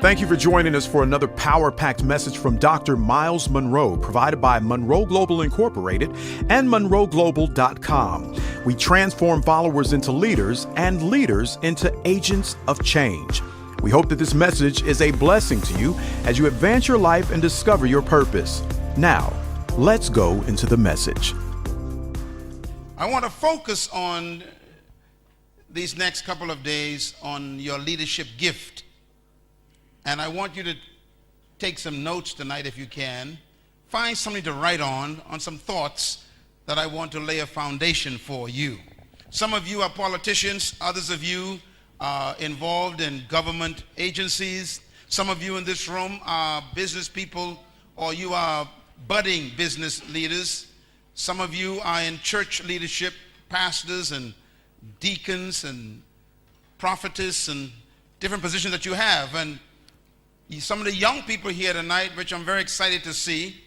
Thank you for joining us for another power-packed message from Dr. Myles Munroe, provided by Munroe Global Incorporated and MunroeGlobal.com. We transform followers into leaders and leaders into agents of change. We hope that this message is a blessing to you as you advance your life and discover your purpose. Now, let's go into the message. I want to focus on these next couple of days on your leadership gift. And I want you to take some notes tonight if you can. Find something to write on some thoughts that I want to lay a foundation for you. Some of you are politicians. Others of you are involved in government agencies. Some of you in this room are business people, or you are budding business leaders. Some of you are in church leadership, pastors and deacons and prophetess and different positions that you have. And some of the young people here tonight, which I'm very excited to see,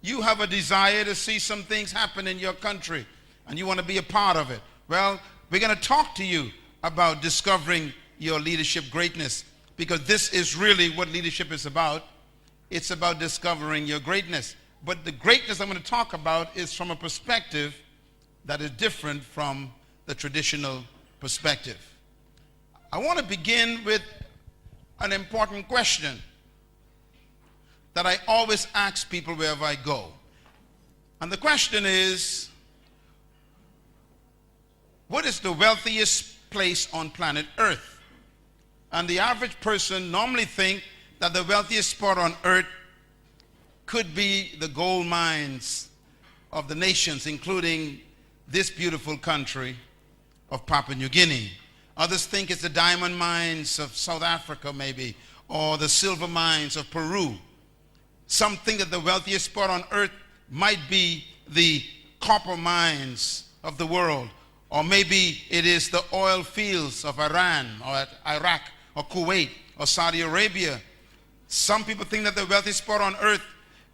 you have a desire to see some things happen in your country, and you want to be a part of it. Well, we're going to talk to you about discovering your leadership greatness, because this is really what leadership is about. It's about discovering your greatness. But the greatness I'm going to talk about is from a perspective that is different from the traditional perspective. I want to begin with an important question that I always ask people wherever I go. And the question is, what is the wealthiest place on planet Earth? And the average person normally thinks that the wealthiest spot on earth could be the gold mines of the nations, including this beautiful country of Papua New Guinea. Others think it's the diamond mines of South Africa maybe, or the silver mines of Peru. Some think that the wealthiest spot on earth might be the copper mines of the world, or maybe it is the oil fields of Iran or Iraq or Kuwait or Saudi Arabia. Some people think that the wealthiest spot on earth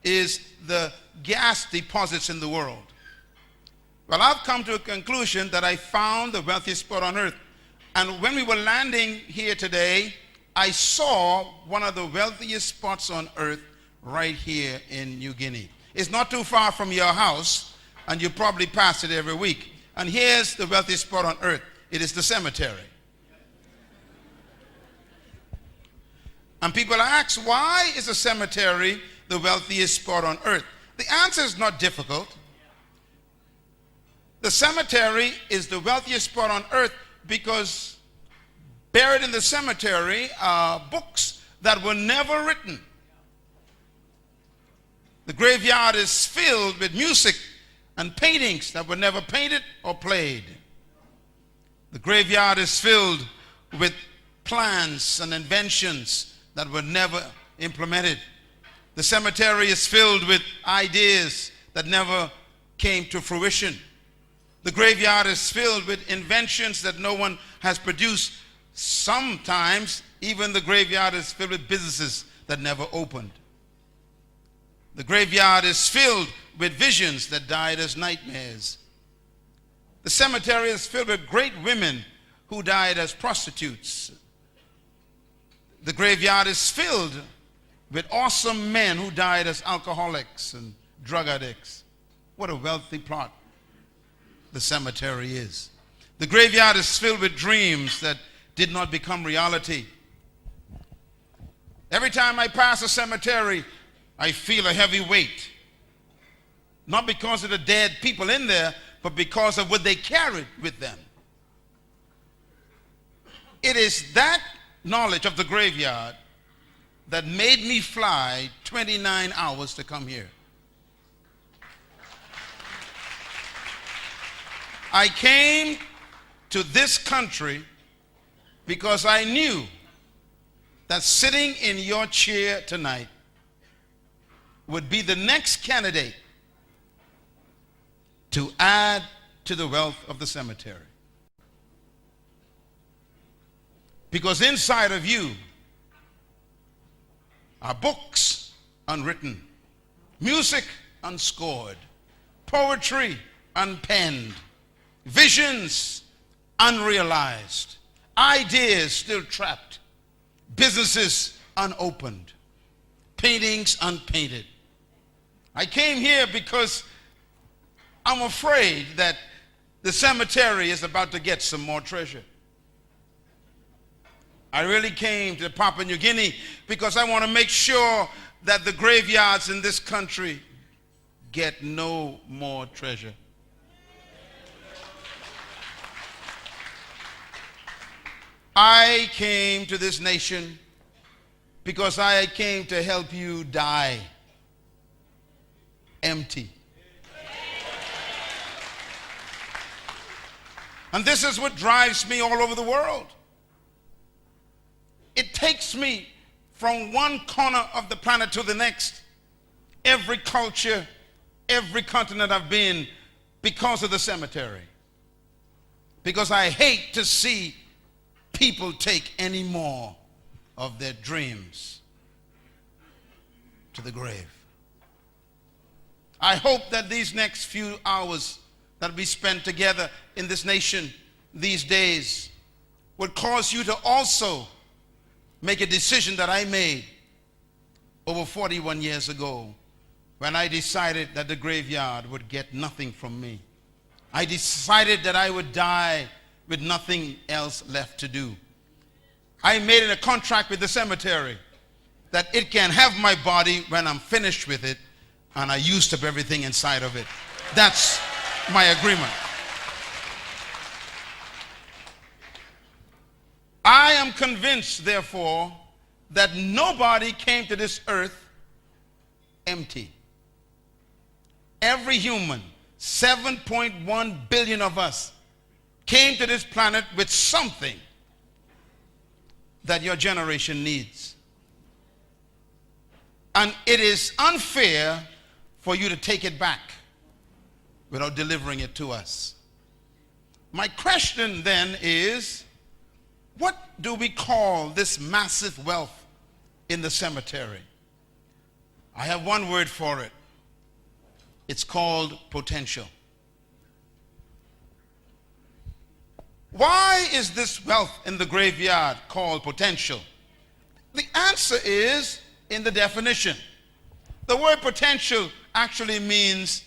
is the gas deposits in the world. Well, I've come to a conclusion that I found the wealthiest spot on earth. And when we were landing here today, I saw one of the wealthiest spots on earth right here in New Guinea. It's not too far from your house, and you probably pass it every week. And here's the wealthiest spot on earth. It is the cemetery. And people ask, why is a cemetery the wealthiest spot on earth? The answer is not difficult. The cemetery is the wealthiest spot on earth because buried in the cemetery are books that were never written. The graveyard is filled with music and paintings that were never painted or played. The graveyard is filled with plans and inventions that were never implemented. The cemetery is filled with ideas that never came to fruition. The graveyard is filled with inventions that no one has produced. Sometimes even the graveyard is filled with businesses that never opened. The graveyard is filled with visions that died as nightmares. The cemetery is filled with great women who died as prostitutes. The graveyard is filled with awesome men who died as alcoholics and drug addicts. What a wealthy plot the cemetery is. The graveyard is filled with dreams that did not become reality. Every time I pass a cemetery, I feel a heavy weight. Not because of the dead people in there, but because of what they carried with them. It is that knowledge of the graveyard that made me fly 29 hours to come here. I came to this country because I knew that sitting in your chair tonight would be the next candidate to add to the wealth of the cemetery. Because inside of you are books unwritten, music unscored, poetry unpenned, visions unrealized, ideas still trapped, businesses unopened, paintings unpainted. I came here because I'm afraid that the cemetery is about to get some more treasure. I really came to Papua New Guinea because I want to make sure that the graveyards in this country get no more treasure. I came to this nation because I came to help you die empty. And this is what drives me all over the world. It takes me from one corner of the planet to the next. Every culture, every continent I've been, because of the cemetery. Because I hate to see people take any more of their dreams to the grave. I hope that these next few hours that we spend together in this nation these days would cause you to also make a decision that I made over 41 years ago when I decided that the graveyard would get nothing from me. I decided that I would die with nothing else left to do. I made it a contract with the cemetery that it can have my body when I'm finished with it and I used up everything inside of it. That's my agreement. I am convinced, therefore, that nobody came to this earth empty. Every human, 7.1 billion of us, came to this planet with something that your generation needs. And it is unfair for you to take it back without delivering it to us. My question then is, what do we call this massive wealth in the cemetery? I have one word for it. It's called potential. Why is this wealth in the graveyard called potential? The answer is in the definition. The word potential actually means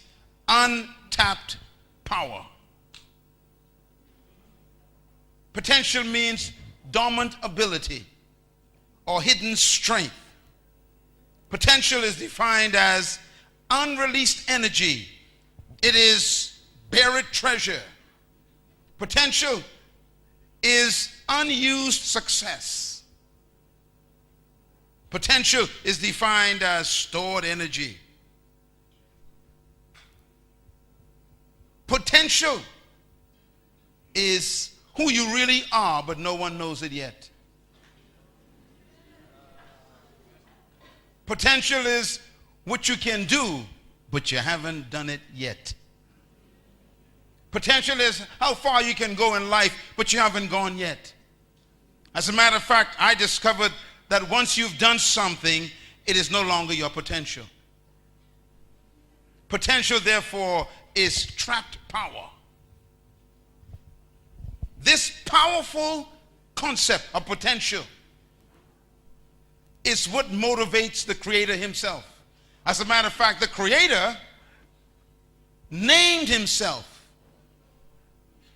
untapped power. Potential means dormant ability or hidden strength. Potential is defined as unreleased energy. It is buried treasure. Potential is unused success. Potential is defined as stored energy. Potential is who you really are, but no one knows it yet. Potential is what you can do, but you haven't done it yet. Potential is how far you can go in life, but you haven't gone yet. As a matter of fact, I discovered that once you've done something, it is no longer your potential. Potential, therefore, is trapped power. This powerful concept of potential is what motivates the Creator himself. As a matter of fact, the Creator named himself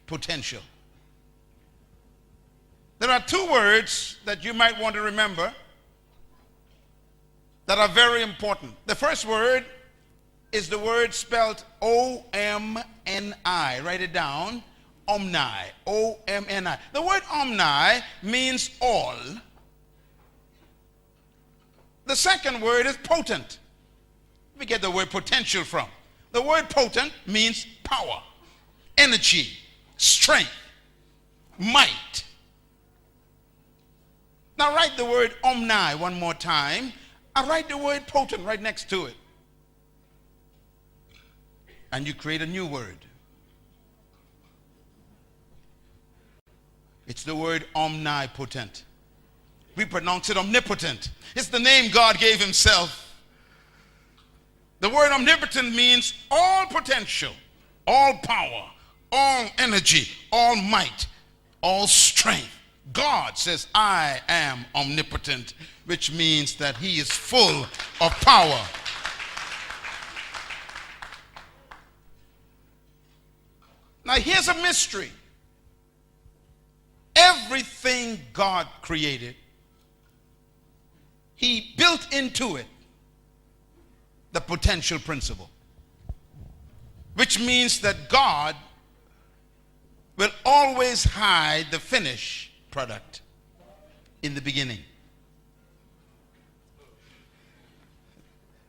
potential. There are two words that you might want to remember that are very important. The first word is the word spelled O-M-N-I. Write it down. Omni. O-M-N-I. The word omni means all. The second word is potent. We get the word potential from. The word potent means power, energy, strength, might. Now write the word omni one more time. I write the word potent right next to it. And you create a new word. It's the word omnipotent. We pronounce it omnipotent. It's the name God gave himself. The word omnipotent means all potential, all power, all energy, all might, all strength, God says, I am omnipotent, which means that he is full of power. Now here's a mystery. Everything God created, he built into it the potential principle, which means that God will always hide the finished product in the beginning.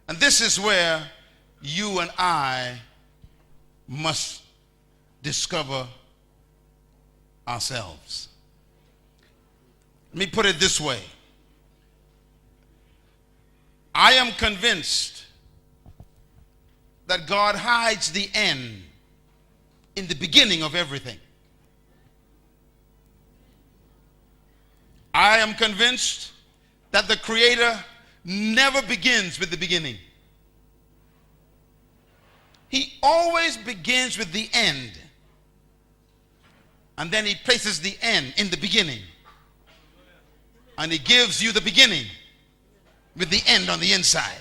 And this is where you and I must discover ourselves. Let me put it this way. I am convinced that God hides the end in the beginning of everything. I am convinced that the Creator never begins with the beginning. He always begins with the end. And then he places the end in the beginning. And he gives you the beginning with the end on the inside.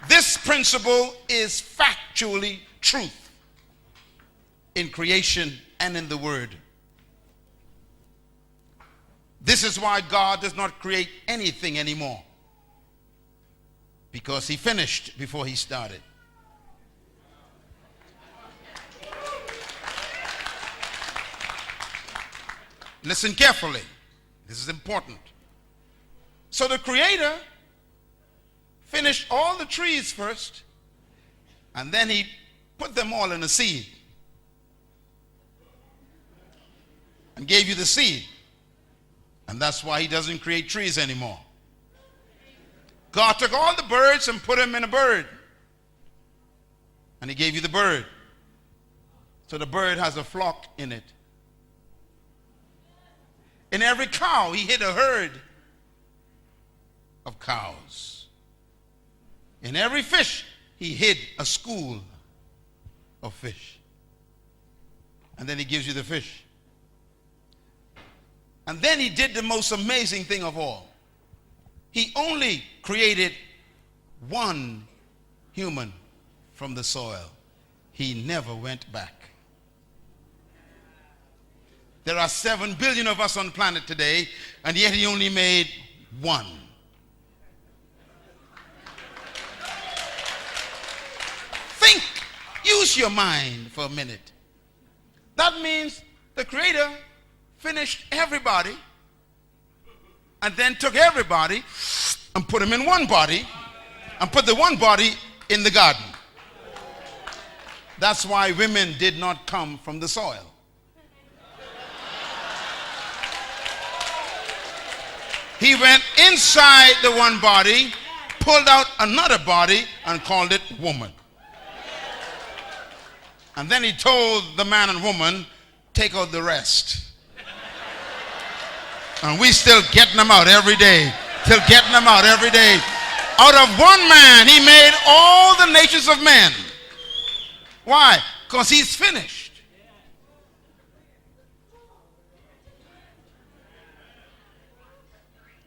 This principle is factually truth in creation and in the Word. This is why God does not create anything anymore, because he finished before he started. Listen carefully. This is important. So the Creator finished all the trees first, and then he put them all in a seed and gave you the seed. And that's why he doesn't create trees anymore. God took all the birds and put them in a bird, and he gave you the bird. So the bird has a flock in it. In every cow, he hid a herd of cows. In every fish, he hid a school of fish. And then he gives you the fish. And then he did the most amazing thing of all. He only created one human from the soil. He never went back. There are 7 billion of us on the planet today, and yet he only made one. Think, use your mind for a minute. That means the Creator finished everybody and then took everybody and put them in one body and put the one body in the garden. That's why women did not come from the soil. He went inside the one body, pulled out another body, and called it woman. And then he told the man and woman, take out the rest. And we still getting them out every day. Still getting them out every day. Out of one man, he made all the nations of men. Why? Because he's finished.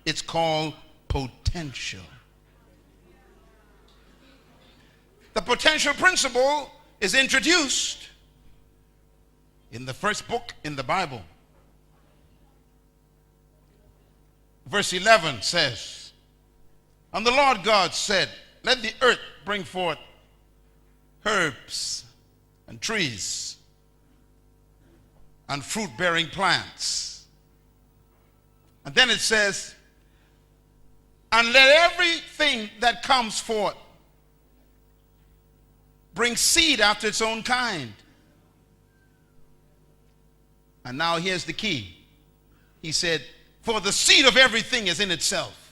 It's called potential. The potential principle is introduced in the first book in the Bible. Verse 11 says, and the Lord God said, let the earth bring forth herbs and trees and fruit-bearing plants. And then it says, and let everything that comes forth bring seed after its own kind. And now here's the key. He said, for the seed of everything is in itself.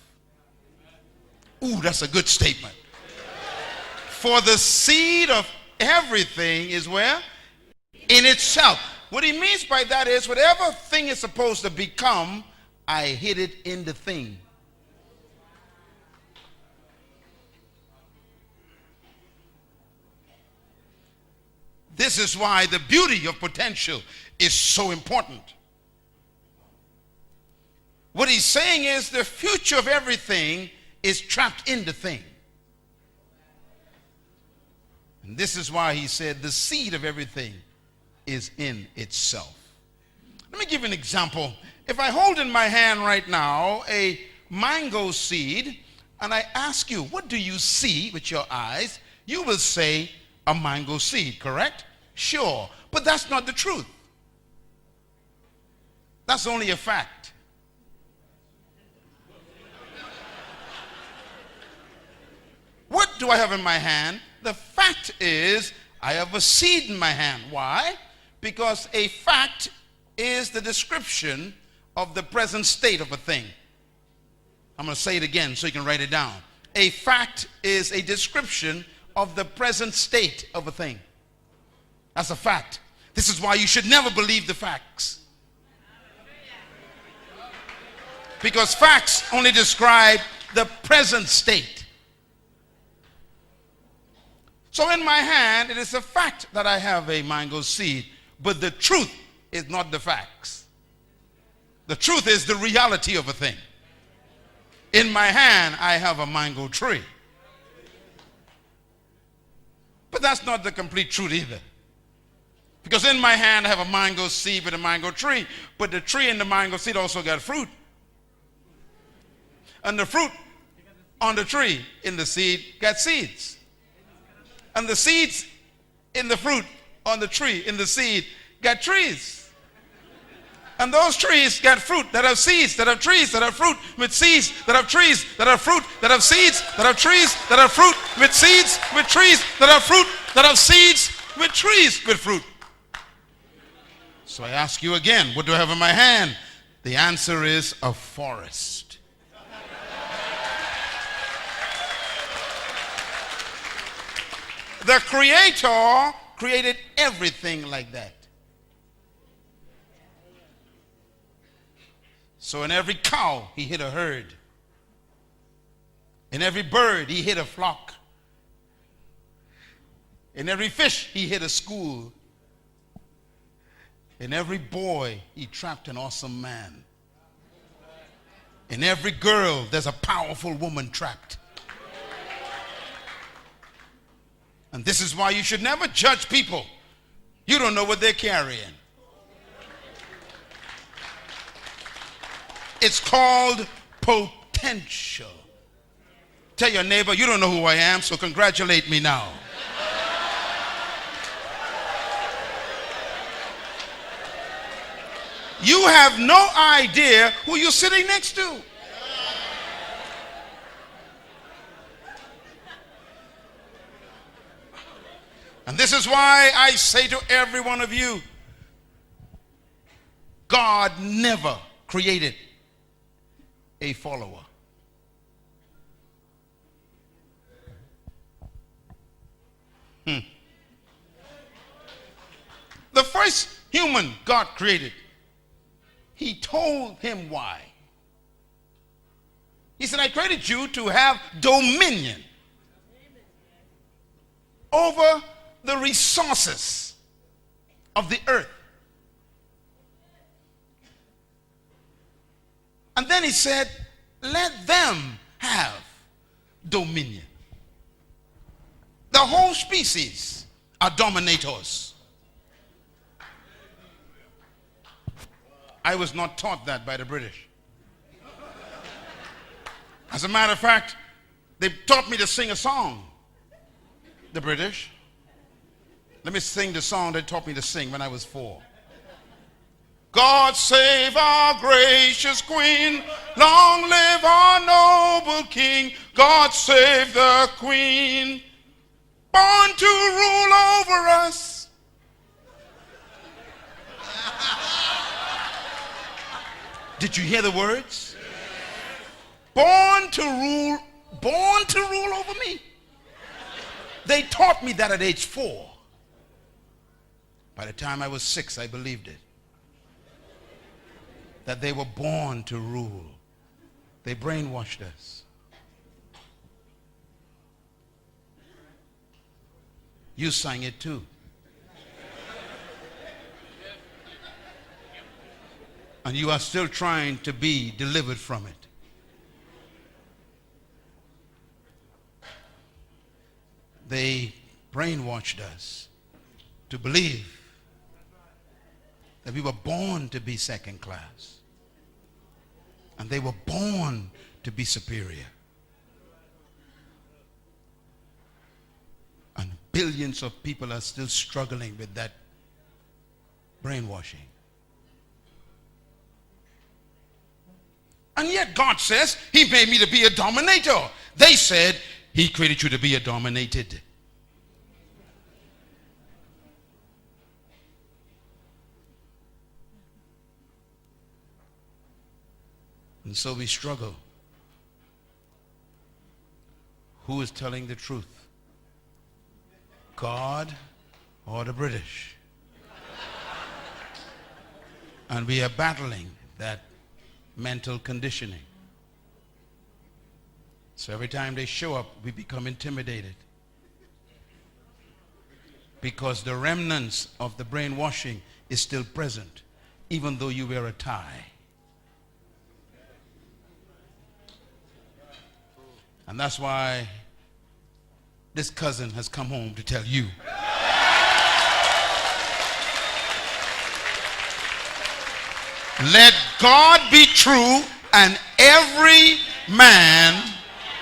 Ooh, that's a good statement. For the seed of everything is where? In itself. What he means by that is whatever thing is supposed to become, I hid it in the thing. This is why the beauty of potential is so important. What he's saying is the future of everything is trapped in the thing. And this is why he said the seed of everything is in itself. Let me give you an example. If I hold in my hand right now a mango seed and I ask you, what do you see with your eyes? You will say a mango seed, correct? Sure. But that's not the truth. That's only a fact. What do I have in my hand? The fact is I have a seed in my hand. Why? Because a fact is the description of the present state of a thing. I'm going to say it again so you can write it down. A fact is a description of the present state of a thing. That's a fact. This is why you should never believe the facts. Because facts only describe the present state. So in my hand, it is a fact that I have a mango seed. But the truth is not the facts. The truth is the reality of a thing. In my hand, I have a mango tree. But that's not the complete truth either. Because in my hand, I have a mango seed with a mango tree. But the tree and the mango seed also got fruit. And the fruit on the tree in the seed got seeds. And the seeds in the fruit on the tree in the seed got trees. And those trees got fruit that have seeds, that have trees, that have fruit with seeds, that have trees, that have fruit, that have seeds, that have trees, that have fruit with seeds, with trees, that have fruit, that have seeds, with trees, with fruit. So I ask you again, what do I have in my hand? The answer is a forest. The Creator created everything like that. So in every cow, he hid a herd. In every bird, he hid a flock. In every fish, he hid a school. In every boy, he trapped an awesome man. In every girl, there's a powerful woman trapped. And this is why you should never judge people. You don't know what they're carrying. It's called potential. Tell your neighbor, you don't know who I am, so congratulate me now. You have no idea who you're sitting next to. And this is why I say to every one of you, God never created a follower. The first human God created, he told him why. He said, I created you to have dominion over the resources of the earth. And then he said, let them have dominion. The whole species are dominators. I was not taught that by the British. As a matter of fact, they taught me to sing a song, the British. Let me sing the song they taught me to sing when I was 4. God save our gracious Queen, long live our noble King. God save the Queen, born to rule over us. Did you hear the words? Born to rule over me. They taught me that at age 4. By the time I was 6, I believed it. That they were born to rule. They brainwashed us. You sang it too. and you are still trying to be delivered from it. They brainwashed us to believe that we were born to be second class, and they were born to be superior. And billions of people are still struggling with that brainwashing. And yet God says he made me to be a dominator. They said he created you to be a dominated. And so we struggle. Who is telling the truth? God or the British? And we are battling that mental conditioning. So every time they show up, we become intimidated. Because the remnants of the brainwashing is still present, even though you wear a tie. And that's why this cousin has come home to tell you. Let God be true and every man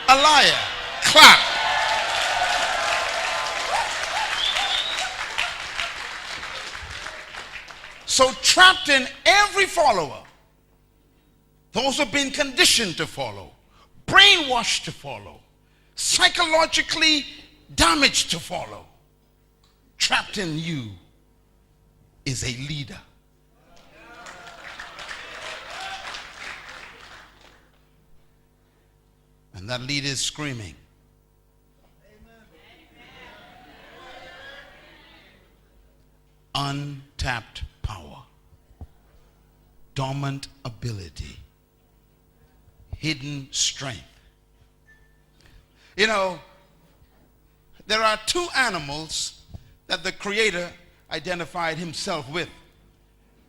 a liar. Clap. So trapped in every follower, those who have been conditioned to follow, brainwashed to follow, psychologically damaged to follow, trapped in you is a leader. And that leader is screaming. Untapped power, dormant ability, hidden strength. You know, there are two animals that the Creator identified himself with.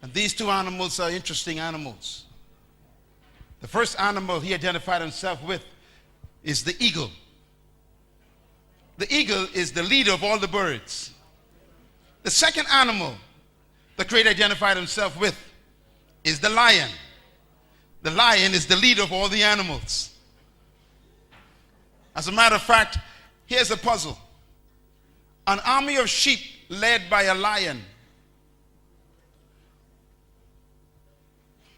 And these two animals are interesting animals. The first animal he identified himself with is the eagle. The eagle is the leader of all the birds. The second animal the Creator identified himself with is the lion. The lion is the leader of all the animals. As a matter of fact, here's a puzzle. An army of sheep led by a lion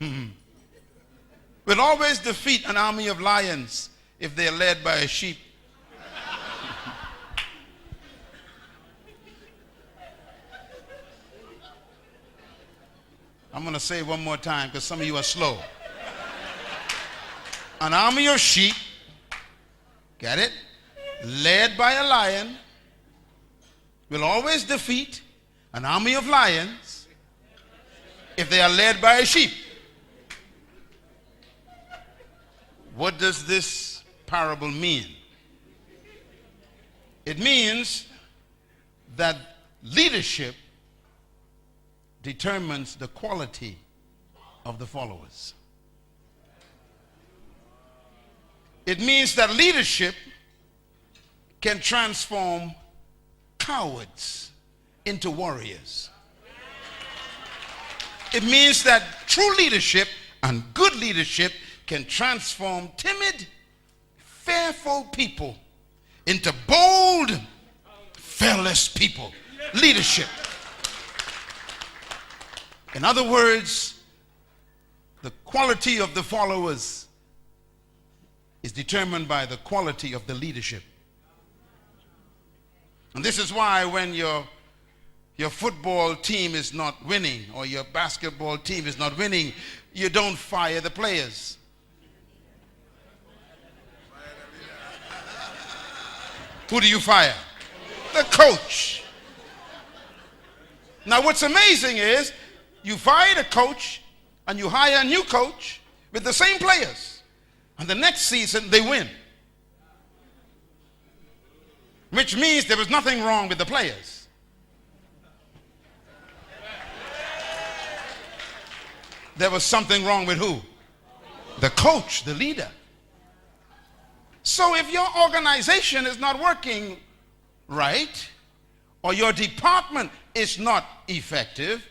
will always defeat an army of lions if they're led by a sheep. I'm going to say it one more time because some of you are slow. An army of sheep, get it, led by a lion will always defeat an army of lions if they are led by a sheep. What does this parable mean? It means that leadership determines the quality of the followers. It means that leadership can transform cowards into warriors. It means that true leadership and good leadership can transform timid, fearful people into bold, fearless people. Leadership. In other words, the quality of the followers is determined by the quality of the leadership. And this is why when your football team is not winning or your basketball team is not winning, you don't fire the players. Who do you fire? The coach. Now what's amazing is you fire the coach and you hire a new coach with the same players. And the next season they win. Which means there was nothing wrong with the players. There was something wrong with who? The coach, the leader. So if your organization is not working right, or your department is not effective,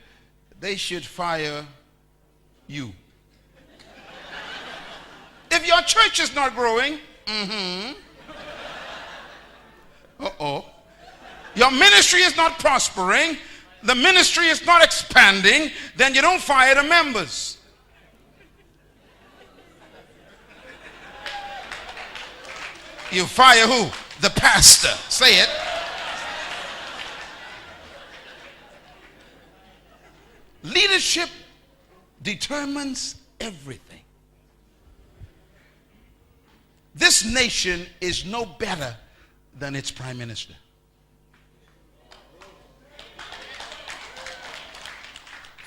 they should fire you. If your church is not growing, your ministry is not prospering, the ministry is not expanding, then you don't fire the members. You fire who? The pastor. Say it. Leadership determines everything. This nation is no better than its prime minister.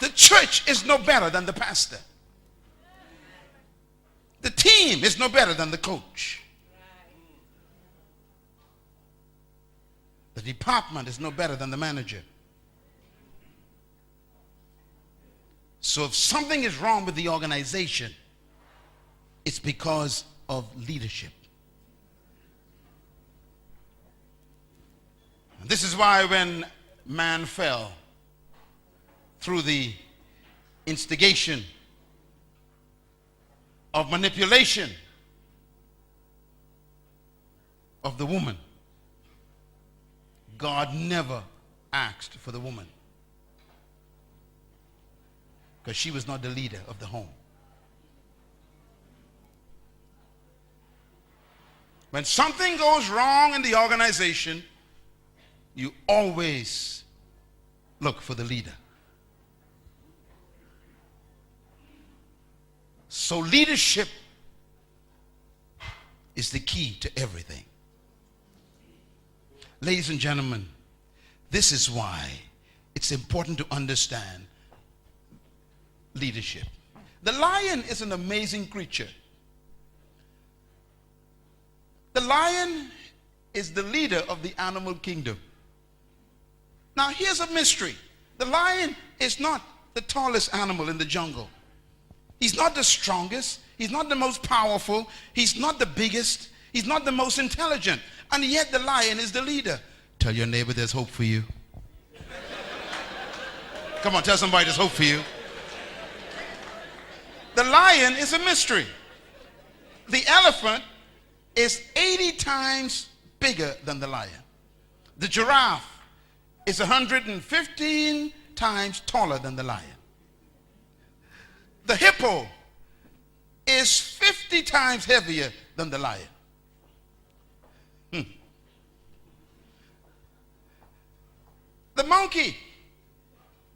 The church is no better than the pastor. The team is no better than the coach. The department is no better than the manager. So if something is wrong with the organization, it's because of leadership. This is why when man fell through the instigation of manipulation of the woman, God never asked for the woman, because she was not the leader of the home. When something goes wrong in the organization, you always look for the leader. So leadership is the key to everything. Ladies and gentlemen, this is why it's important to understand leadership. The lion is an amazing creature. The lion is the leader of the animal kingdom. Now here's a mystery. The lion is not the tallest animal in the jungle. He's not the strongest. He's not the most powerful. He's not the biggest. He's not the most intelligent. And yet the lion is the leader. Tell your neighbor there's hope for you. Come on, tell somebody there's hope for you. The lion is a mystery. The elephant is 80 times bigger than the lion. The giraffe is 115 times taller than the lion. The hippo is 50 times heavier than the lion. The monkey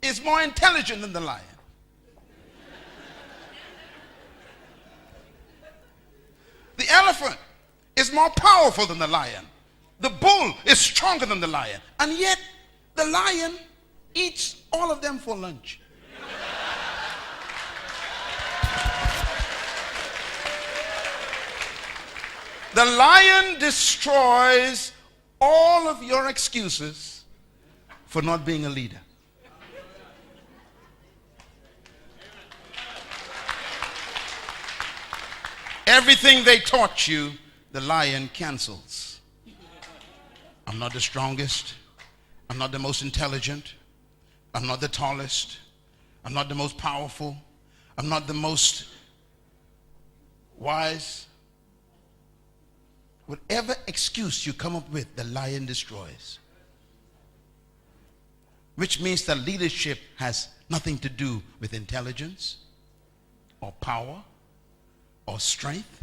is more intelligent than the lion. The elephant is more powerful than the lion. The bull is stronger than the lion. And yet, the lion eats all of them for lunch. The lion destroys all of your excuses for not being a leader. Everything they taught you, the lion cancels. I'm not the strongest. I'm not the most intelligent. I'm not the tallest. I'm not the most powerful. I'm not the most wise. Whatever excuse you come up with, the lion destroys. Which means that leadership has nothing to do with intelligence or power or strength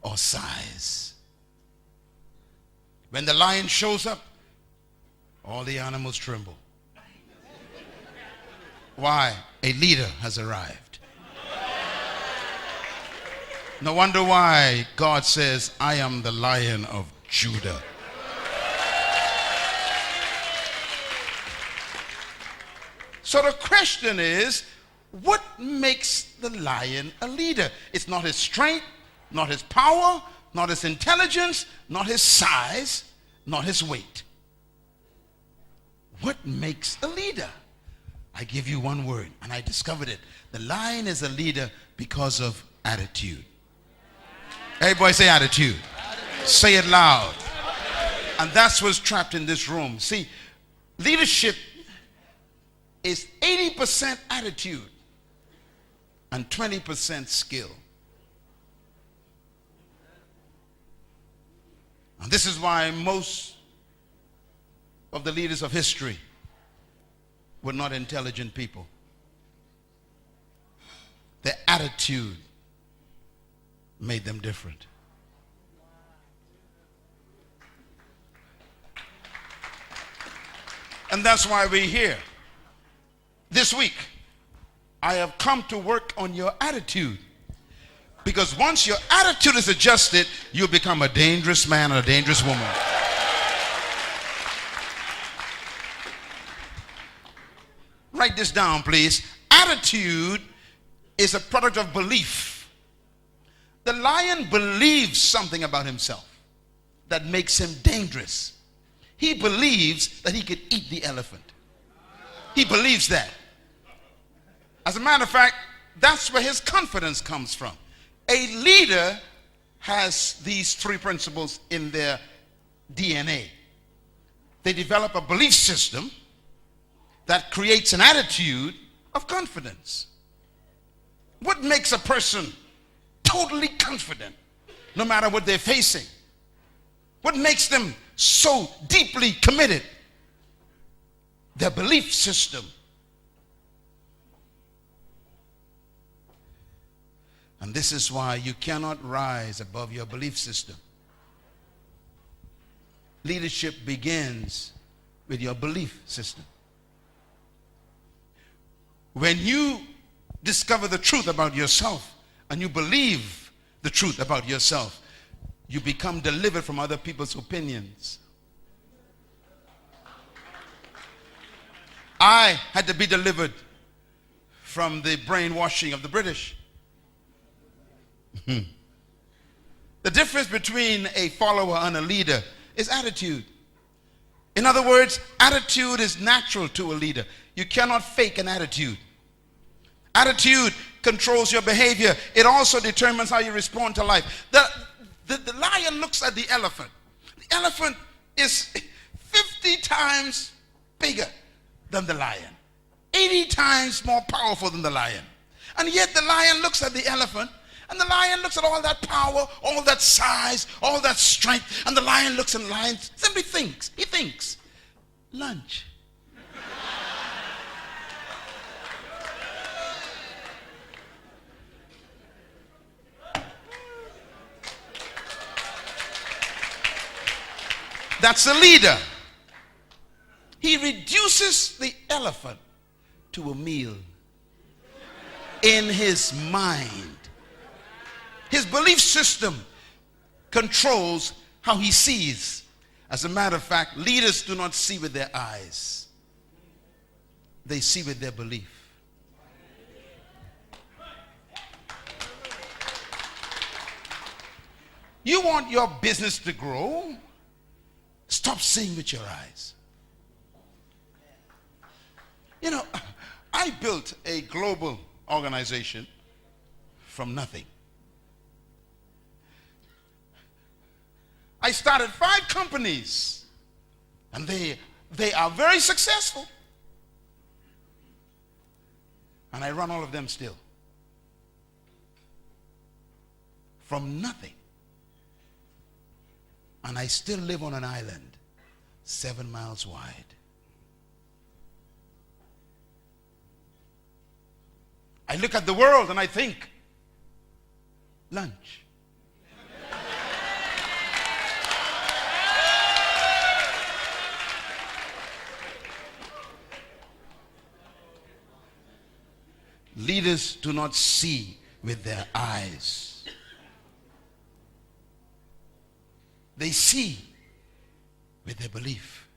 or size. When the lion shows up, all the animals tremble. Why? A leader has arrived. No wonder why God says, I am the Lion of Judah. So the question is, what makes the lion a leader? It's not his strength, not his power, not his intelligence, not his size, not his weight. What makes a leader? I give you one word, and I discovered it. The lion is a leader because of attitude. Everybody say attitude. Say it loud. And that's what's trapped in this room. See, leadership is 80% attitude and 20% skill. And this is why most of the leaders of history were not intelligent people. Their attitude made them different. And that's why we're here. This week, I have come to work on your attitude. Because once your attitude is adjusted, you'll become a dangerous man or a dangerous woman. Write this down, please. Attitude is a product of belief. The lion believes something about himself that makes him dangerous. He believes that he could eat the elephant. He believes that. As a matter of fact, that's where his confidence comes from. A leader has these three principles in their DNA. They develop a belief system that creates an attitude of confidence. What makes a person totally confident no matter what they're facing? What makes them so deeply committed? Their belief system. And this is why you cannot rise above your belief system. Leadership begins with your belief system. When you discover the truth about yourself and you believe the truth about yourself, you become delivered from other people's opinions. I had to be delivered from the brainwashing of the British. The difference between a follower and a leader is attitude. In other words, attitude is natural to a leader. You cannot fake an attitude. Attitude controls your behavior. It also determines how you respond to life. The lion looks at the elephant. The elephant is 50 times bigger than the lion, 80 times more powerful than the lion. And yet the lion looks at the elephant, and the lion looks at all that power, all that size, all that strength, and the lion looks, and the lion simply thinks. He thinks, lunch. That's a leader. He reduces the elephant to a meal in his mind. His belief system controls how he sees. As a matter of fact, leaders do not see with their eyes. They see with their belief. You want your business to grow? Stop seeing with your eyes. You know, I built a global organization from nothing. I started 5 companies, and they are very successful. And I run all of them still. From nothing. And I still live on an island 7 miles wide. I look at the world and I think, lunch. Leaders do not see with their eyes. They see with their belief.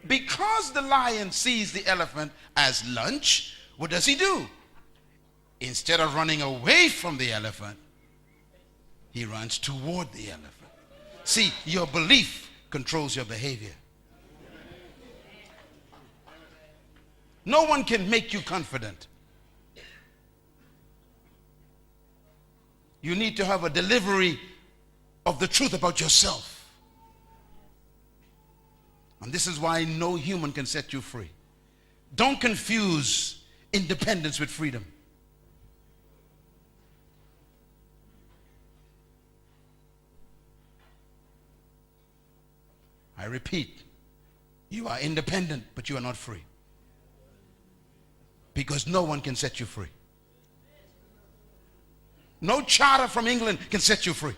Because the lion sees the elephant as lunch, what does he do? Instead of running away from the elephant, he runs toward the elephant. See, your belief controls your behavior. No one can make you confident. You need to have a delivery of the truth about yourself. And this is why no human can set you free. Don't confuse independence with freedom. I repeat, you are independent, but you are not free. Because no one can set you free. No charter from England can set you free.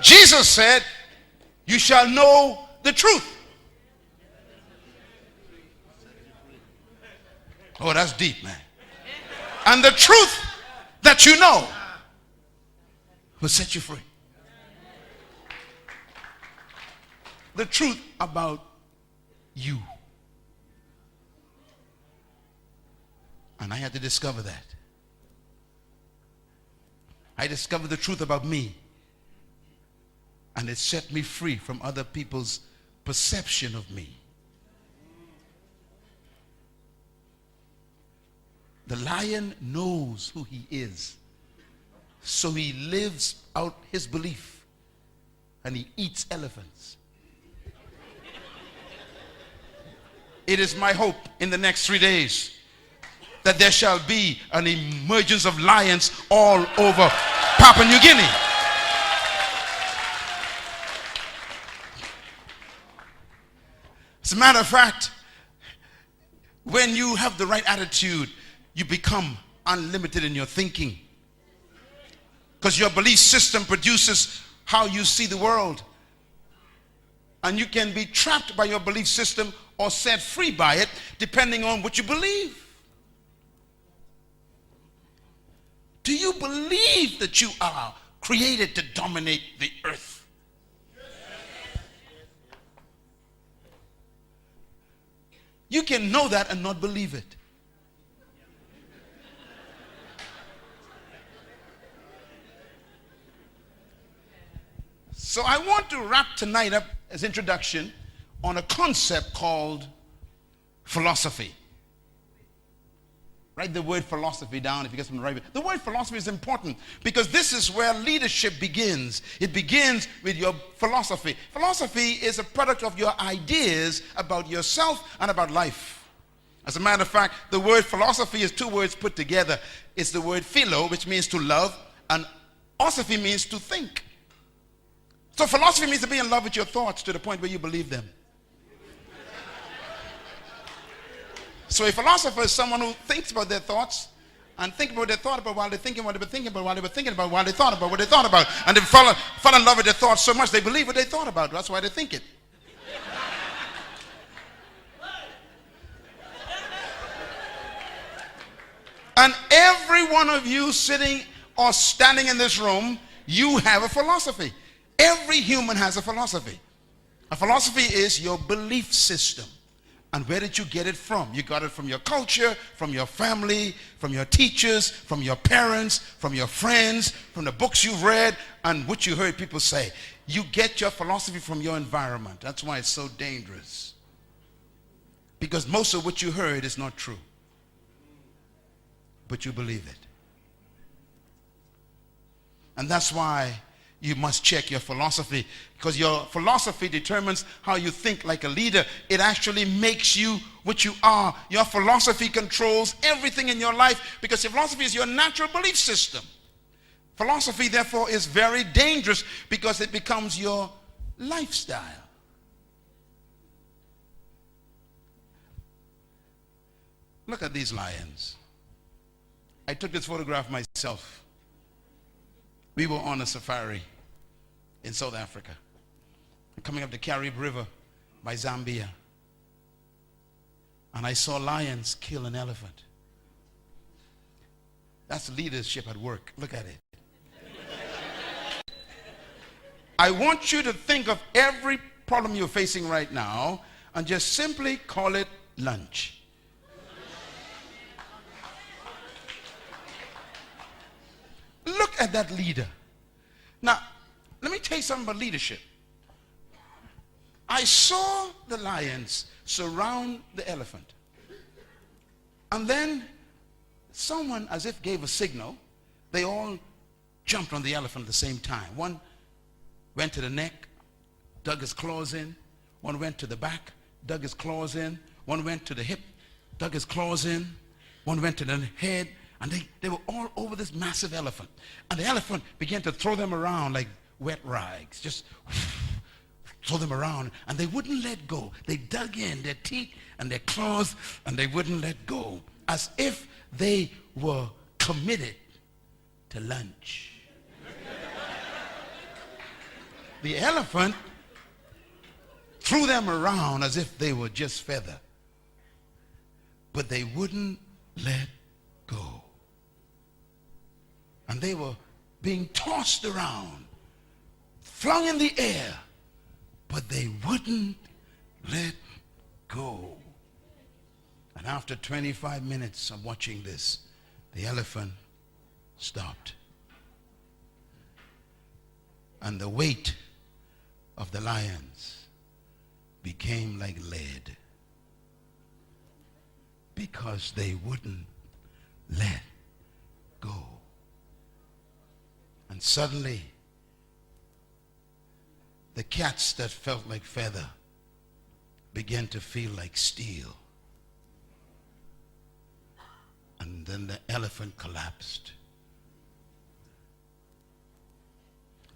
Jesus said, you shall know the truth. Oh, that's deep, man. And the truth that you know will set you free. The truth about you. And I had to discover that. I discovered the truth about me. And it set me free from other people's perception of me. The lion knows who he is. So he lives out his belief. And he eats elephants. It is my hope in the next 3 days that there shall be an emergence of lions all over Papua New Guinea. As a matter of fact, when you have the right attitude, you become unlimited in your thinking. Because your belief system produces how you see the world. And you can be trapped by your belief system or set free by it, depending on what you believe. Do you believe that you are created to dominate the earth? You can know that and not believe it. So I want to wrap tonight up as introduction on a concept called philosophy. Write the word philosophy down if you get something to write with. The word philosophy is important because this is where leadership begins. It begins with your philosophy. Philosophy is a product of your ideas about yourself and about life. As a matter of fact, the word philosophy is two words put together. It's the word philo, which means to love, and osophy means to think. So philosophy means to be in love with your thoughts to the point where you believe them. So a philosopher is someone who thinks about their thoughts and think about what they thought about while they're thinking what they were thinking about while they were thinking about while they thought about what they thought about. And they fall in love with their thoughts so much they believe what they thought about. That's why they think it. And every one of you sitting or standing in this room, you have a philosophy. Every human has a philosophy. A philosophy is your belief system. And where did you get it from? You got it from your culture, from your family, from your teachers, from your parents, from your friends, from the books you've read, and what you heard people say. You get your philosophy from your environment. That's why it's so dangerous. Because most of what you heard is not true. But you believe it. And that's why you must check your philosophy, because your philosophy determines how you think like a leader. It actually makes you what you are. Your philosophy controls everything in your life because your philosophy is your natural belief system. Philosophy, therefore, is very dangerous because it becomes your lifestyle. Look at these lions. I took this photograph myself. We were on a safari in South Africa, coming up the Carib River by Zambia. And I saw lions kill an elephant. That's leadership at work. Look at it. I want you to think of every problem you're facing right now and just simply call it lunch. Look at that leader. Now, let me tell you something about leadership. I saw the lions surround the elephant. And then someone, as if gave a signal, they all jumped on the elephant at the same time. One went to the neck, dug his claws in. One went to the back, dug his claws in. One went to the hip, dug his claws in. One went to the head. And they were all over this massive elephant. And the elephant began to throw them around like wet rags. Just throw them around. And they wouldn't let go. They dug in their teeth and their claws, and they wouldn't let go. As if they were committed to lunch. The elephant threw them around as if they were just feather. But they wouldn't let go. And they were being tossed around, flung in the air, but they wouldn't let go. And after 25 minutes of watching this, the elephant stopped. And the weight of the lions became like lead because they wouldn't let go. And suddenly, the cats that felt like feather began to feel like steel. And then the elephant collapsed.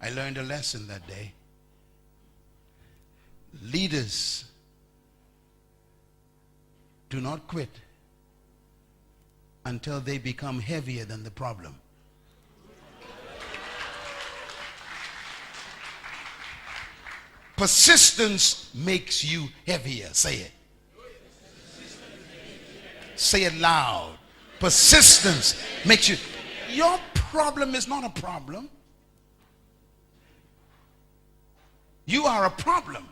I learned a lesson that day. Leaders do not quit until they become heavier than the problem. Persistence makes you heavier. Say it. Say it loud. Persistence makes you. Your problem is not a problem. You are a problem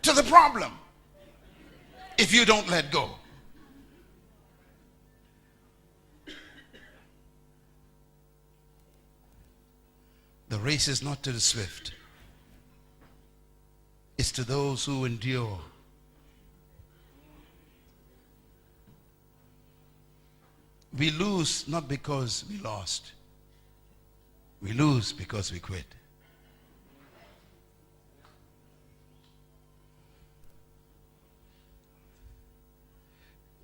to the problem if you don't let go. The race is not to the swift. It's to those who endure. We lose not because we lost. We lose because we quit.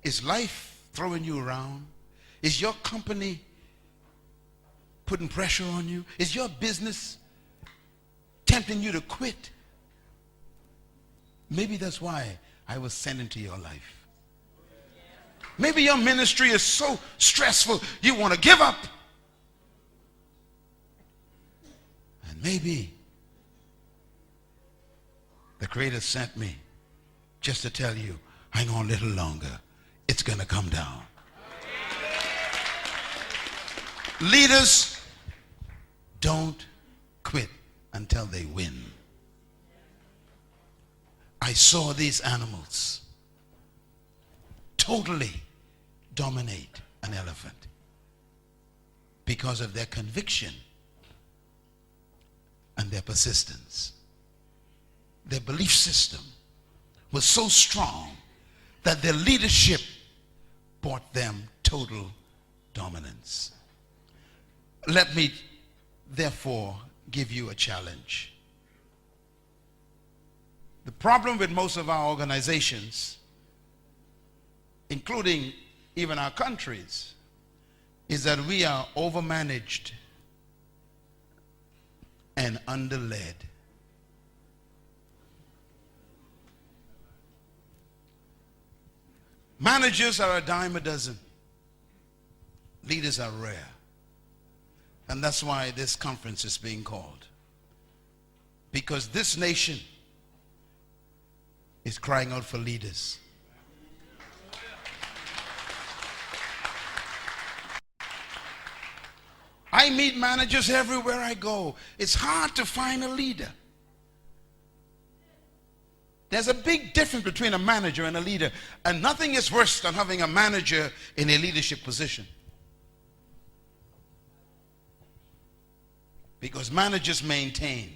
Is life throwing you around? Is your company putting pressure on you? Is your business tempting you to quit? Maybe that's why I was sent into your life. Maybe your ministry is so stressful you want to give up. And maybe the Creator sent me just to tell you, hang on a little longer. It's going to come down. Leaders don't quit until they win. I saw these animals totally dominate an elephant because of their conviction and their persistence. Their belief system was so strong that their leadership brought them total dominance. Let me therefore give you a challenge. The problem with most of our organizations, including even our countries, is that we are overmanaged and underled. Managers are a dime a dozen. Leaders are rare. And that's why this conference is being called. Because this nation is crying out for leaders. I meet managers everywhere I go. It's hard to find a leader. There's a big difference between a manager and a leader. And nothing is worse than having a manager in a leadership position. Because managers maintain,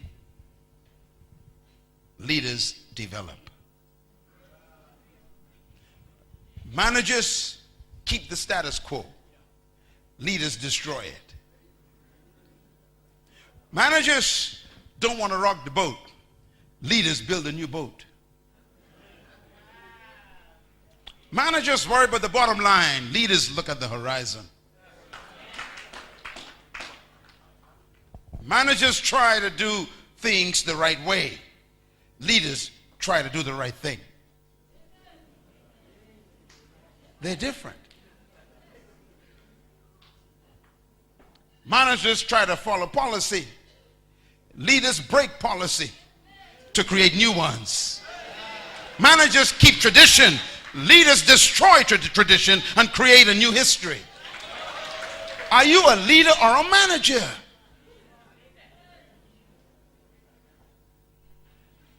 leaders develop. Managers keep the status quo, leaders destroy it. Managers don't want to rock the boat, leaders build a new boat. Managers worry about the bottom line, leaders look at the horizon. Managers try to do things the right way, leaders try to do the right thing. They're different. Managers try to follow policy, leaders break policy to create new ones. Managers keep tradition, leaders destroy tradition and create a new history. Are you a leader or a manager?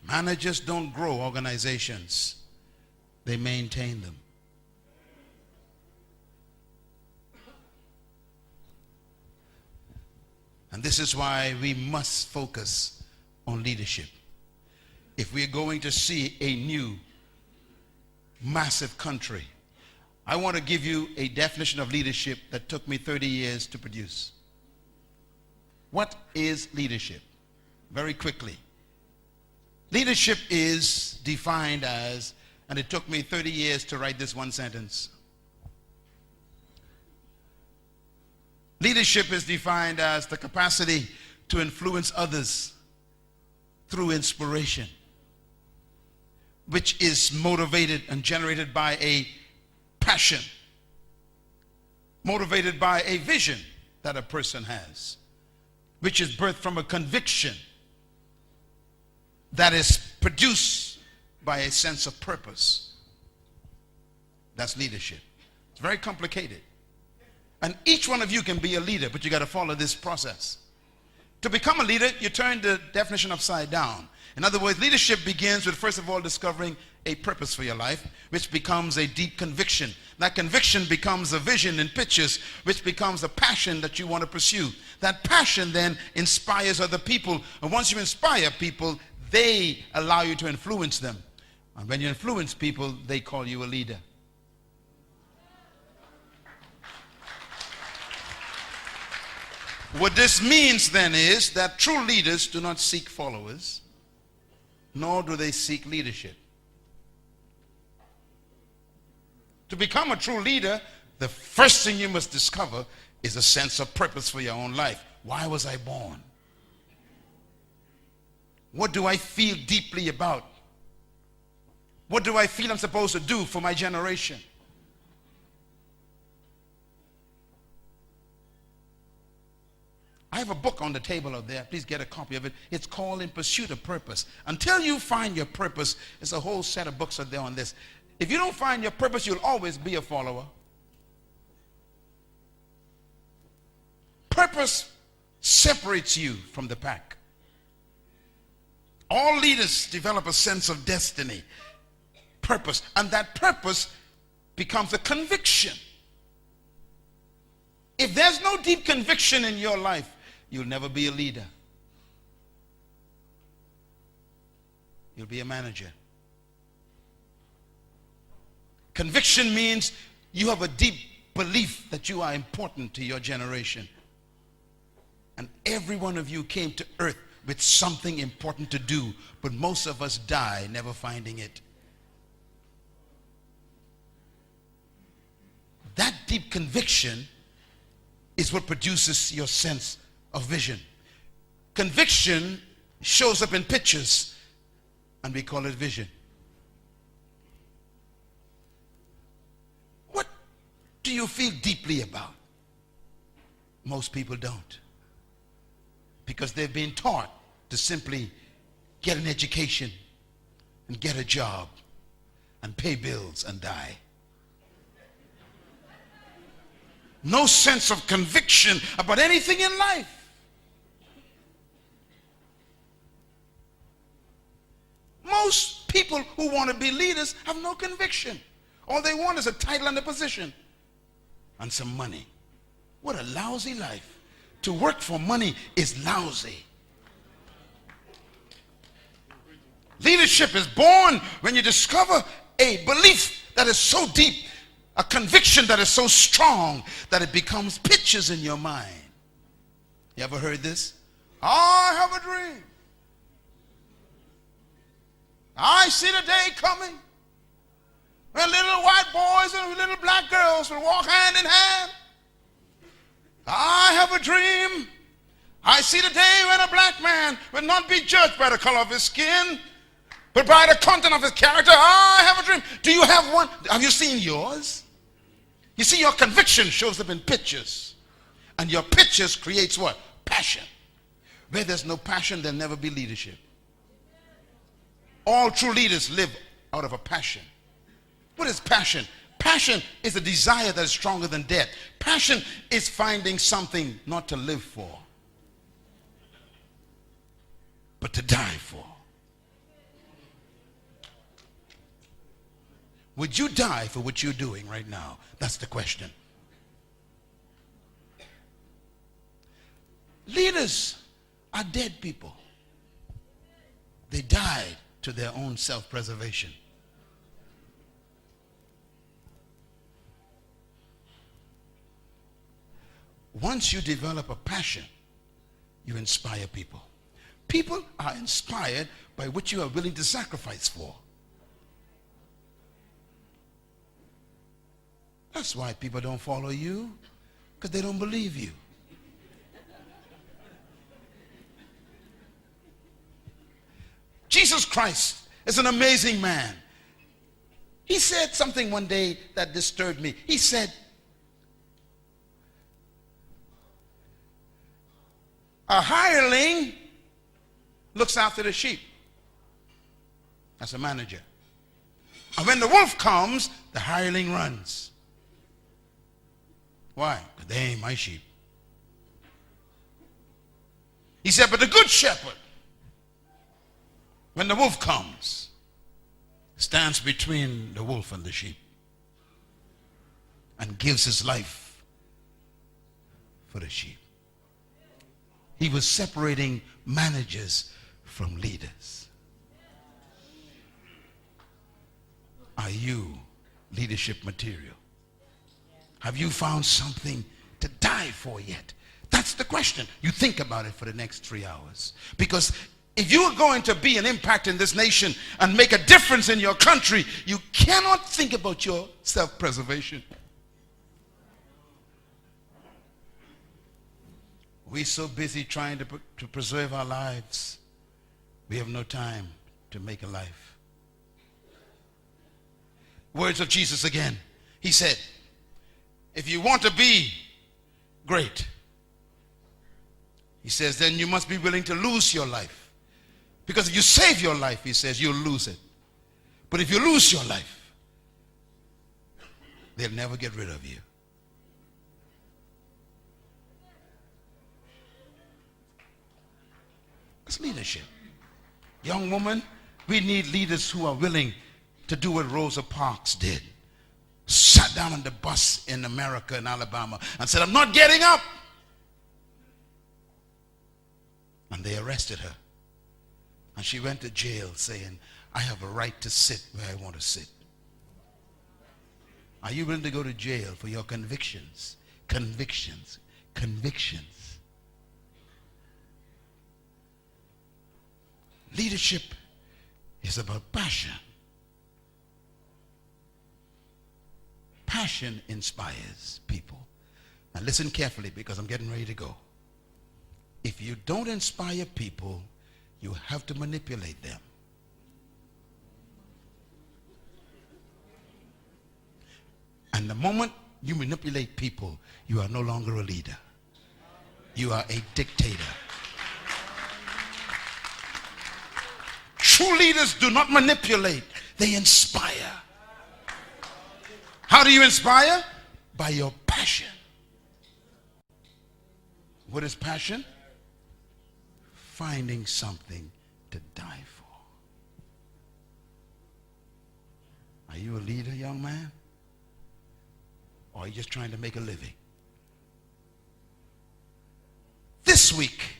Managers don't grow organizations, they maintain them. And this is why we must focus on leadership. If we're going to see a new, massive country, I want to give you a definition of leadership that took me 30 years to produce. What is leadership? Very quickly. Leadership is defined as, and it took me 30 years to write this one sentence. Leadership is defined as the capacity to influence others through inspiration, which is motivated and generated by a passion, motivated by a vision that a person has, which is birthed from a conviction that is produced by a sense of purpose. That's leadership. It's very complicated. And each one of you can be a leader, but you got to follow this process. To become a leader, you turn the definition upside down. In other words, leadership begins with, first of all, discovering a purpose for your life, which becomes a deep conviction. That conviction becomes a vision in pictures, which becomes a passion that you want to pursue. That passion then inspires other people. And once you inspire people, they allow you to influence them. And when you influence people, they call you a leader. What this means then is that true leaders do not seek followers, nor do they seek leadership. To become a true leader, the first thing you must discover is a sense of purpose for your own life. Why was I born? What do I feel deeply about? What do I feel I'm supposed to do for my generation? I have a book on the table out there. Please get a copy of it. It's called In Pursuit of Purpose. Until you find your purpose, there's a whole set of books out there on this. If you don't find your purpose, you'll always be a follower. Purpose separates you from the pack. All leaders develop a sense of destiny, purpose, and that purpose becomes a conviction. If there's no deep conviction in your life, you'll never be a leader. You'll be a manager. Conviction means you have a deep belief that you are important to your generation. And every one of you came to earth with something important to do, but most of us die never finding it. That deep conviction is what produces your sense of vision. Conviction shows up in pictures, and we call it vision. What do you feel deeply about? Most people don't, because they've been taught to simply get an education and get a job and pay bills and die. No sense of conviction about anything in life. Most people who want to be leaders have no conviction. All they want is a title and a position and some money. What a lousy life. to work for money is lousy. Leadership is born when you discover a belief that is so deep, a conviction that is so strong that it becomes pictures in your mind. You ever heard this? I have a dream. I see the day coming when little white boys and little black girls will walk hand in hand. I have a dream. I see the day when a black man will not be judged by the color of his skin, but by the content of his character. I have a dream. Do you have one? Have you seen yours? You see, your conviction shows up in pictures. And your pictures creates what? Passion. Where there's no passion, there'll never be leadership. All true leaders live out of a passion. What is passion? Passion is a desire that is stronger than death. Passion is finding something not to live for, but to die for. Would you die for what you're doing right now? That's the question. Leaders are dead people. They died to their own self-preservation. Once you develop a passion, you inspire people. People are inspired by what you are willing to sacrifice for. That's why people don't follow you, because they don't believe you. Jesus Christ is an amazing man. He said something one day that disturbed me. He said, a hireling looks after the sheep. That's a manager. And when the wolf comes, the hireling runs. Why? Because they ain't my sheep. He said, but the good shepherd, when the wolf comes, stands between the wolf and the sheep and gives his life for the sheep. He was separating managers from leaders. Are you leadership material? Have you found something to die for yet? That's the question. You think about it for the next 3 hours. Because if you are going to be an impact in this nation and make a difference in your country, you cannot think about your self-preservation. We're so busy trying to preserve our lives, we have no time to make a life. Words of Jesus again. He said, if you want to be great, he says, then you must be willing to lose your life. Because if you save your life, he says, you'll lose it. But if you lose your life, they'll never get rid of you. It's leadership. Young woman, we need leaders who are willing to do what Rosa Parks did. Sat down on the bus in America, in Alabama, and said, I'm not getting up. And they arrested her. And she went to jail saying, I have a right to sit where I want to sit. Are you willing to go to jail for your convictions? Convictions. Convictions. Leadership is about passion. Passion inspires people. Now listen carefully, because I'm getting ready to go. If you don't inspire people, you have to manipulate them. And the moment you manipulate people, you are no longer a leader. You are a dictator. True leaders do not manipulate, they inspire. How do you inspire? By your passion. What is passion? Finding something to die for. Are you a leader, young man? Or are you just trying to make a living? this week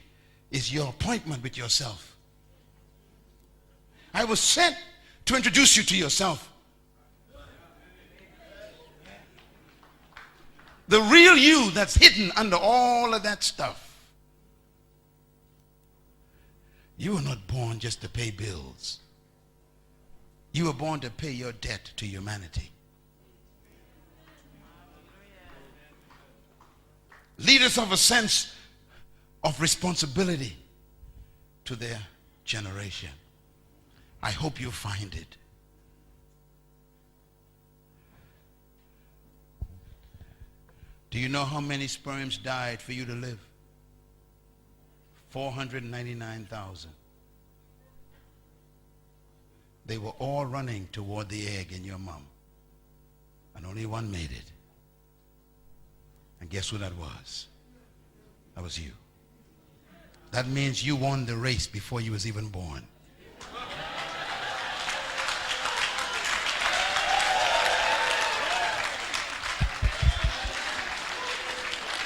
is your appointment with yourself. I was sent to introduce you to yourself. The real you that's hidden under all of that stuff. You were not born just to pay bills. You were born to pay your debt to humanity. Leaders have a sense of responsibility to their generation. I hope you find it. Do you know how many sperms died for you to live? 499,000. They were all running toward the egg in your mom. And only one made it. And guess who that was? That was you. That means you won the race before you was even born.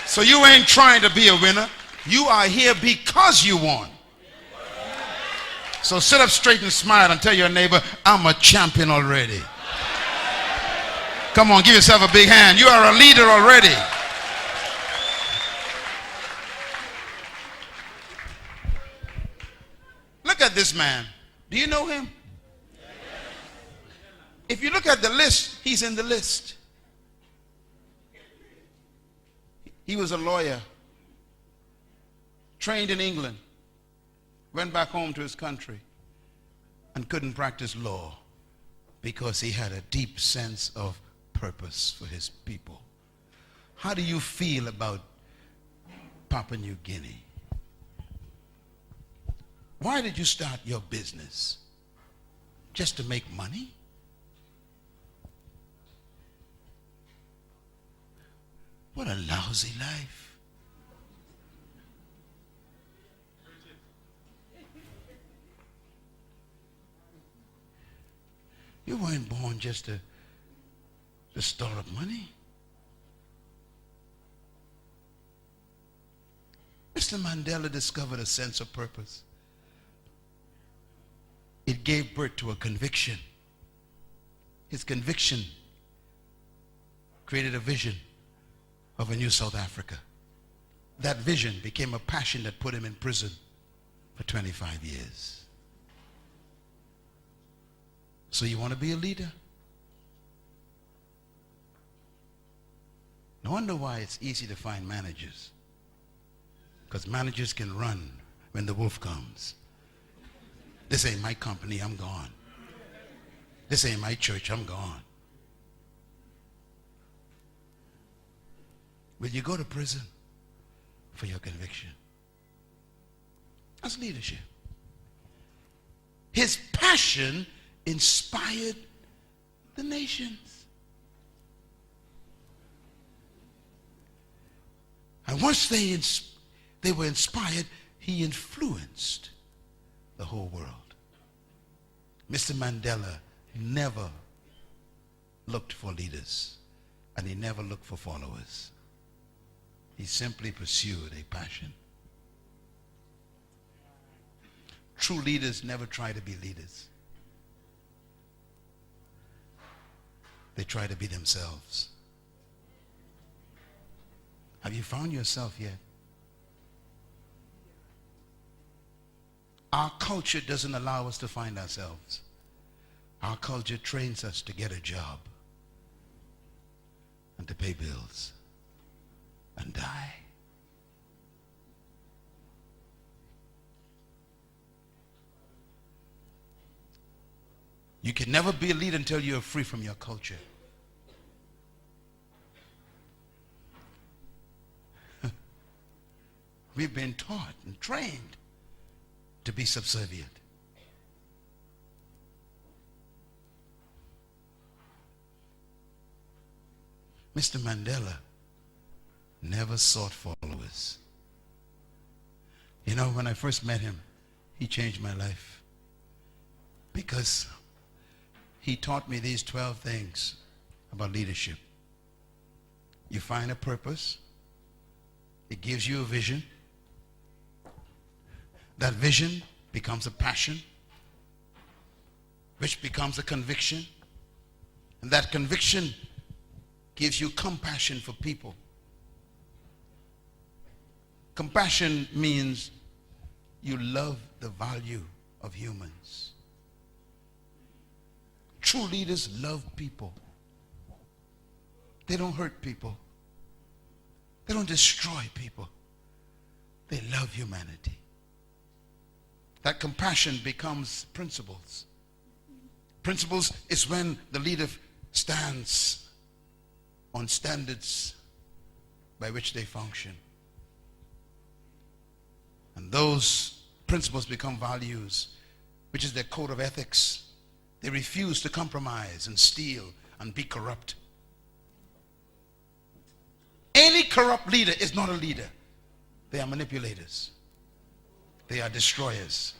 So you ain't trying to be a winner. You are here because you won. So sit up straight and smile and tell your neighbor, I'm a champion already. Come on, give yourself a big hand. You are a leader already. Look at this man. Do you know him? If you look at the list, he's in the list. He was a lawyer, trained in England, went back home to his country, and couldn't practice law because he had a deep sense of purpose for his people. How do you feel about Papua New Guinea? Why did you start your business? Just to make money? What a lousy life. You weren't born just to store up money. Mr. Mandela discovered a sense of purpose. It gave birth to a conviction. His conviction created a vision of a new South Africa. That vision became a passion that put him in prison for 25 years. So you want to be a leader? No wonder why it's easy to find managers. Because managers can run when the wolf comes. This ain't my company, I'm gone. This ain't my church, I'm gone. Will you go to prison for your conviction? That's leadership. His passion inspired the nations. And once they were inspired, he influenced the whole world. Mr. Mandela never looked for leaders, and he never looked for followers. He simply pursued a passion. True leaders never try to be leaders. They try to be themselves. Have you found yourself yet? Our culture doesn't allow us to find ourselves. Our culture trains us to get a job and to pay bills and die. You can never be a leader until you are free from your culture. We've been taught and trained to be subservient. Mr. Mandela never sought followers. You know, when I first met him, he changed my life because he taught me these 12 things about leadership. You find a purpose. It gives you a vision. That vision becomes a passion, which becomes a conviction. And that conviction gives you compassion for people. Compassion means you love the value of humans. True leaders love people. They don't hurt people. They don't destroy people. They love humanity. That compassion becomes principles. Principles is when the leader stands on standards by which they function. And those principles become values, which is their code of ethics. They refuse to compromise and steal and be corrupt. Any corrupt leader is not a leader. They are manipulators. They are destroyers.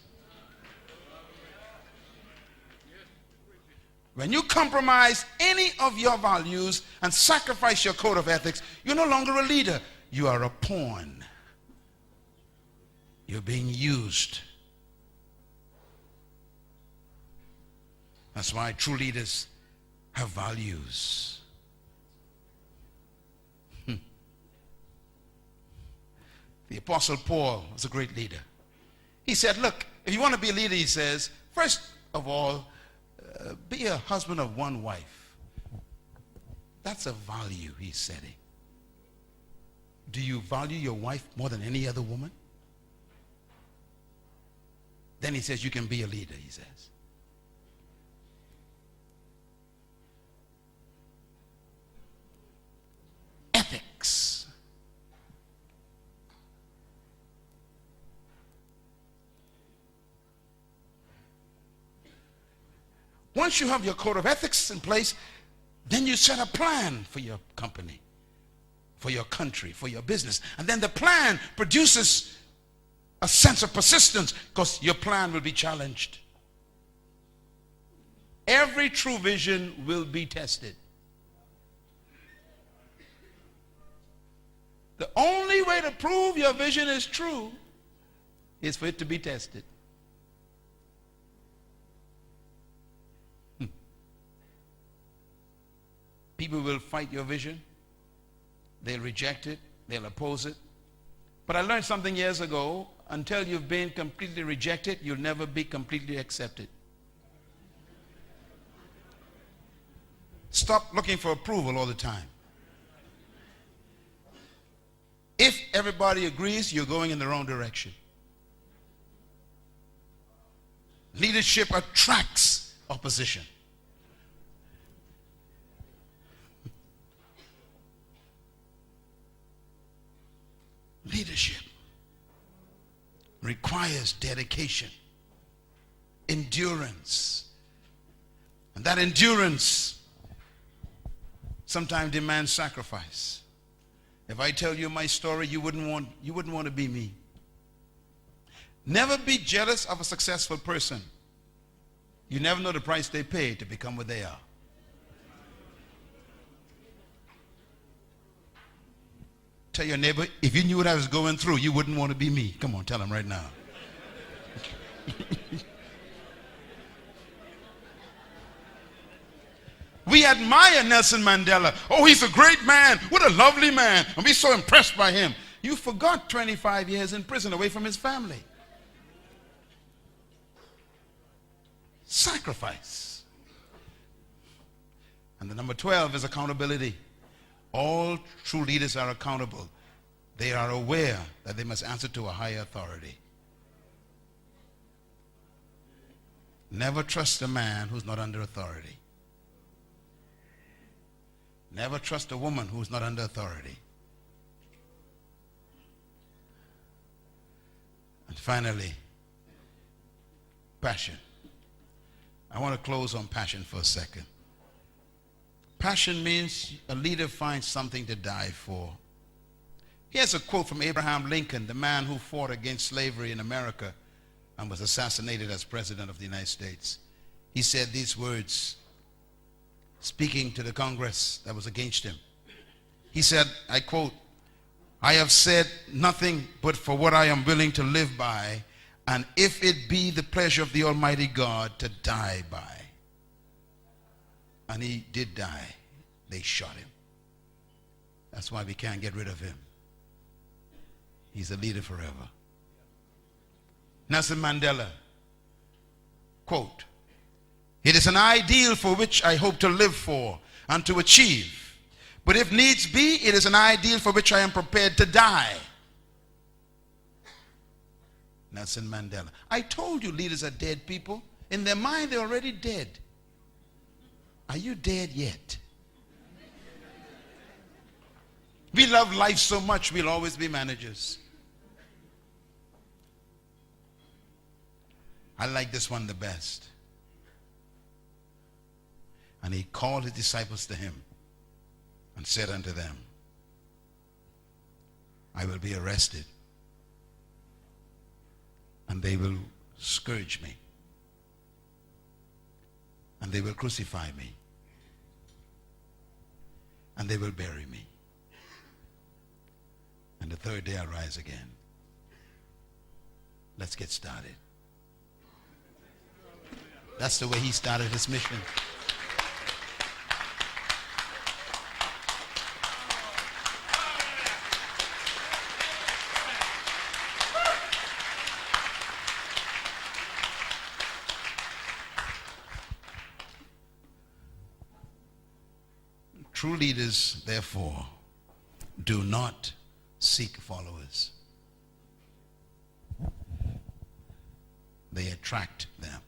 When you compromise any of your values and sacrifice your code of ethics, you're no longer a leader. You are a pawn. You're being used. That's why true leaders have values. The Apostle Paul was a great leader. He said, look, if you want to be a leader, he says, first of all, be a husband of one wife. That's a value he's setting. Do you value your wife more than any other woman? Then he says you can be a leader, he says. Ethics. Once you have your code of ethics in place, then you set a plan for your company, for your country, for your business. And then the plan produces a sense of persistence because your plan will be challenged. Every true vision will be tested. The only way to prove your vision is true is for it to be tested. People will fight your vision. They'll reject it. They'll oppose it. But I learned something years ago. Until you've been completely rejected, you'll never be completely accepted. Stop looking for approval all the time. If everybody agrees, you're going in the wrong direction. Leadership attracts opposition. Leadership requires dedication, endurance. And that endurance sometimes demands sacrifice. If I tell you my story, you wouldn't want to be me. Never be jealous of a successful person. You never know the price they pay to become what they are. Tell your neighbor, if you knew what I was going through, you wouldn't want to be me. Come on, tell him right now. We admire Nelson Mandela. Oh, he's a great man. What a lovely man. And we're so impressed by him. You forgot 25 years in prison away from his family. Sacrifice. And the number 12 is accountability. All true leaders are accountable. They are aware that they must answer to a higher authority. Never trust a man who's not under authority. Never trust a woman who's not under authority. And finally, passion. I want to close on passion for a second. Passion means a leader finds something to die for. Here's a quote from Abraham Lincoln, the man who fought against slavery in America and was assassinated as president of the United States. He said these words, speaking to the Congress that was against him. He said, I quote, "I have said nothing but for what I am willing to live by. and if it be the pleasure of the Almighty God, to die by. And he did die. They shot him. That's why we can't get rid of him. He's a leader forever. Nelson Mandela, quote, "It is an ideal for which I hope to live for and to achieve. But if needs be, it is an ideal for which I am prepared to die." Nelson Mandela. I told you leaders are dead people. In their mind, they're already dead. Are you dead yet? We love life so much, we'll always be managers. I like this one the best. And he called his disciples to him and said unto them, "I will be arrested, and they will scourge me, and they will crucify me, and they will bury me. And the third day I rise again." Let's get started. That's the way he started his mission. True leaders, therefore, do not seek followers. They attract them.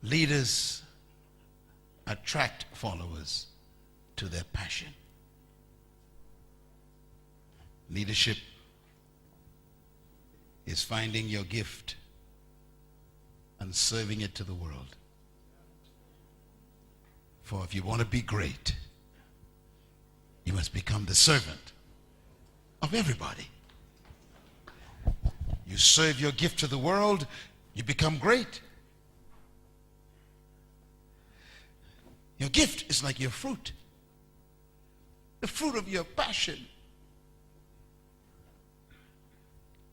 Leaders attract followers to their passion. Leadership is finding your gift and serving it to the world. For if you want to be great, you must become the servant of everybody. You serve your gift to the world, you become great. Your gift is like your fruit, the fruit of your passion.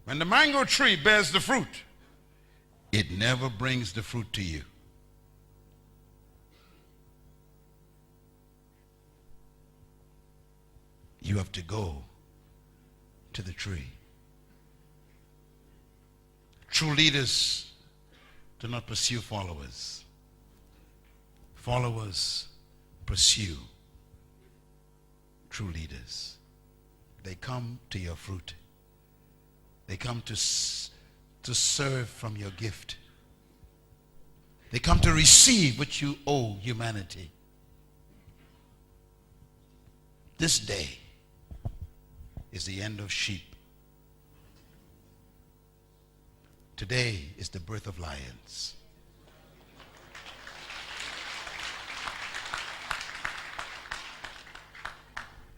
When the mango tree bears the fruit, it never brings the fruit to you. You have to go to the tree. True leaders do not pursue followers. Followers pursue true leaders. They come to your fruit. They come to serve from your gift. They come to receive what you owe humanity. This day is the end of sheep. Today is the birth of lions.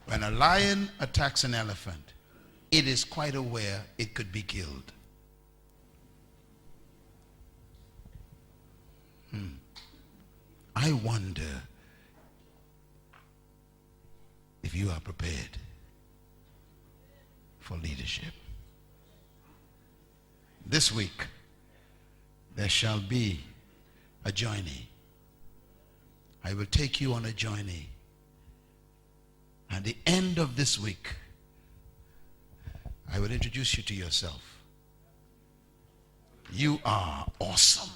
When a lion attacks an elephant, it is quite aware it could be killed. I wonder if you are prepared for leadership. This week, there shall be a journey. I will take you on a journey. At the end of this week, I will introduce you to yourself. You are awesome.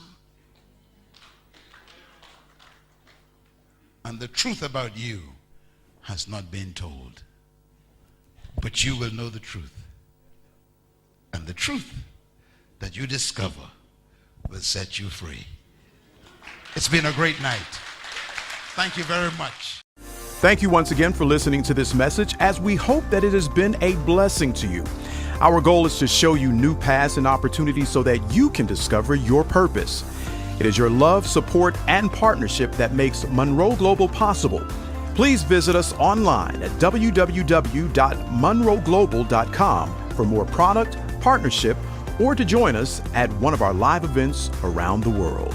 And the truth about you has not been told. But you will know the truth. And the truth that you discover will set you free. It's been a great night. Thank you very much. Thank you once again for listening to this message, as we hope that it has been a blessing to you. Our goal is to show you new paths and opportunities so that you can discover your purpose. It is your love, support, and partnership that makes Munroe Global possible. Please visit us online at www.munroeglobal.com for more product, partnership, or to join us at one of our live events around the world.